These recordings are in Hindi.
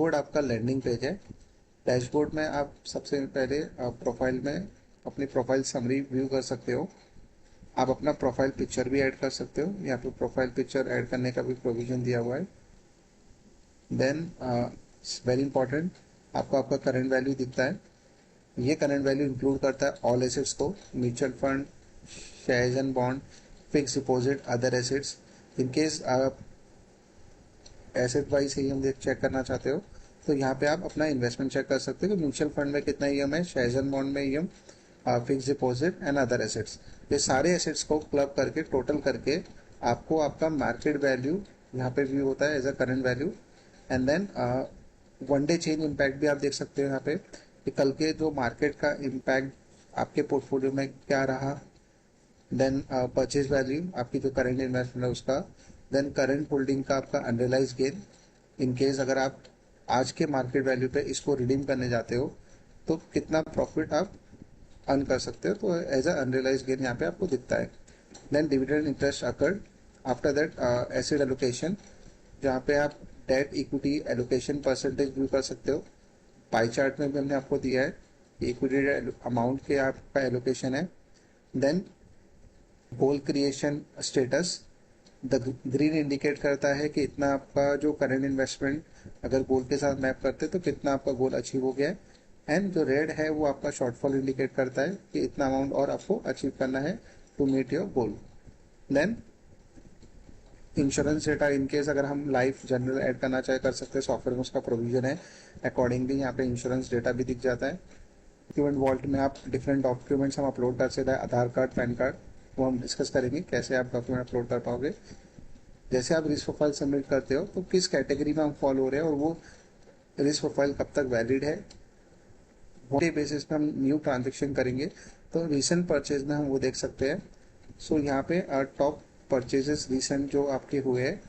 बोर्ड आपका लैंडिंग पेज है। डैशबोर्ड में आप सबसे पहले प्रोफाइल में अपनी प्रोफाइल समरी व्यू कर सकते हो। आप अपना प्रोफाइल पिक्चर भी ऐड कर सकते हो, यहाँ पे प्रोफाइल पिक्चर ऐड करने का भी प्रोविजन दिया हुआ है। देन वेरी इंपॉर्टेंट, आपको आपका करंट वैल्यू दिखता है। ये करंट वैल्यू इंक्लूड करता है ऑल एसेट्स को, mutual fund, shares and bond, fix deposit, other assets. In case आप एसेट वाइज ईएम चेक करना चाहते हो तो यहाँ पे आप अपना इन्वेस्टमेंट चेक कर सकते हो कि म्यूचुअल फंड में कितना ईएम है, शेयर्स एंड बॉन्ड में EM, fix deposit and other assets. ये सारे एसेट्स को क्लब करके टोटल करके आपको आपका मार्केट वैल्यू यहाँ पे व्यू होता है as a current value. And then one day change impact भी आप देख सकते हो यहाँ पे कि कल के जो मार्केट का इम्पैक्ट आपके पोर्टफोलियो में क्या रहा। देन परचेज वैल्यू आपकी जो करंट इन्वेस्टमेंट है उसका। देन करंट होल्डिंग का आपका अनरियलाइज गेन, इन केस अगर आप आज के मार्केट वैल्यू पे इसको रिडीम करने जाते हो तो कितना प्रॉफिट आप अर्न कर सकते हो, तो एज अ अनरियलाइज गेन यहाँ पे आपको दिखता है। Then dividend interest accrued. After that asset allocation, जहाँ पे आप debt equity allocation percentage view कर सकते हो। पाई चार्ट में भी हमने आपको दिया है इक्विटी अमाउंट के आपका एलोकेशन है। Then goal creation status, the green indicate करता है कि इतना आपका जो करंट इन्वेस्टमेंट अगर गोल के साथ मैप करते हैं तो कितना आपका गोल अचीव हो गया है। एंड जो रेड है वो आपका शॉर्टफॉल इंडिकेट करता है कि इतना अमाउंट और आपको अचीव करना है to meet your goal. Then insurance data, in case अगर हम लाइफ जनरल ऐड करना चाहे कर सकते हैं, सॉफ्टवेयर में उसका प्रोविजन है। अकॉर्डिंगली यहाँ पे इंश्योरेंस डेटा भी दिख जाता है। डॉक्यूमेंट वॉल्ट में आप डिफरेंट डॉक्यूमेंट्स हम अपलोड कर सकते हैं, आधार कार्ड, पैन कार्ड, वो हम डिस्कस करेंगे कैसे आप डॉक्यूमेंट अपलोड कर पाओगे। जैसे आप रिस्क प्रोफाइल सबमिट करते हो तो किस कैटेगरी में हम फॉलो हो रहे हैं और वो रिस्क प्रोफाइल कब तक वैलिड है, वो बेसिस पे हम न्यू ट्रांजेक्शन करेंगे तो रिसेंट परचेज में हम वो देख सकते हैं। सो यहाँ पे टॉप परचेजेस रिसेंट जो आपके हुए हैं,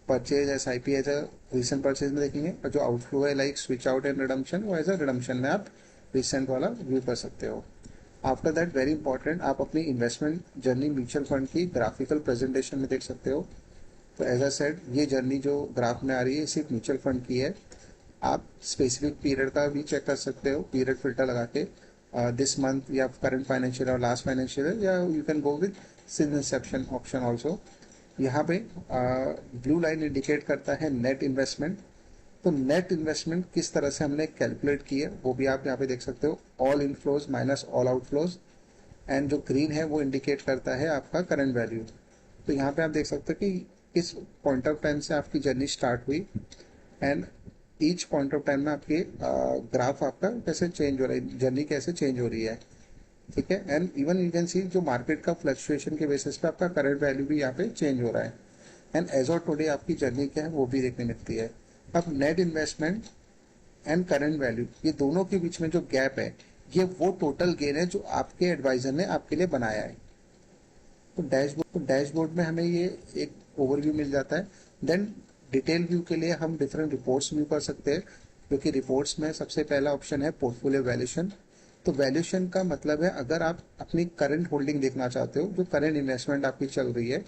purchase S I P as a recent purchase में देखेंगे, और जो आउटफ्लो है like switch out and redemption, वो एज अ रिडम्पशन में आप रिसेंट वाला व्यू कर सकते हो। आफ्टर दैट वेरी इंपॉर्टेंट, आप अपनी इन्वेस्टमेंट जर्नी म्यूचुअल फंड की ग्राफिकल प्रेजेंटेशन में देख सकते हो। तो एज अ सेड, ये जर्नी जो ग्राफ में आ रही है सिर्फ म्यूचुअल फंड की है। आप स्पेसिफिक पीरियड का भी चेक कर सकते हो, पीरियड फिल्टर लगा के, दिस मंथ या करंट फाइनेंशियल और लास्ट फाइनेंशियल, या you can go with since Inception option also. यहाँ पे ब्लू लाइन इंडिकेट करता है नेट इन्वेस्टमेंट। तो नेट इन्वेस्टमेंट किस तरह से हमने कैलकुलेट की है वो भी आप यहाँ पे देख सकते हो, all inflows minus all outflows. And जो ग्रीन है वो इंडिकेट करता है आपका करंट वैल्यू। तो यहाँ पे आप देख सकते हो कि किस पॉइंट ऑफ टाइम से आपकी जर्नी स्टार्ट हुई and each point of time में आपके ग्राफ आपका कैसे चेंज हो रहा है, जर्नी कैसे चेंज हो रही है। ठीक है। And even you can see जो मार्केट का फ्लक्चुएशन के बेसिस पे आपका करंट वैल्यू भी यहाँ पे चेंज हो रहा है। एंड एज ऑफ टुडे आपकी जर्नी क्या है वो भी देखने मिलती है। अब net investment and current value, ये दोनों के बीच में जो गैप है, ये वो टोटल गेन है जो आपके एडवाइजर ने आपके लिए बनाया है। तो डैशबोर्ड में हमें ये एक ओवरव्यू मिल जाता है। देन डिटेल व्यू के लिए हम डिफरेंट रिपोर्ट्स व्यू कर सकते हैं, क्योंकि रिपोर्ट्स में सबसे पहला ऑप्शन है पोर्टफोलियो वैल्यूएशन। तो वैल्यूएशन का मतलब है अगर आप अपनी करंट होल्डिंग देखना चाहते हो, जो करंट इन्वेस्टमेंट आपकी चल रही है,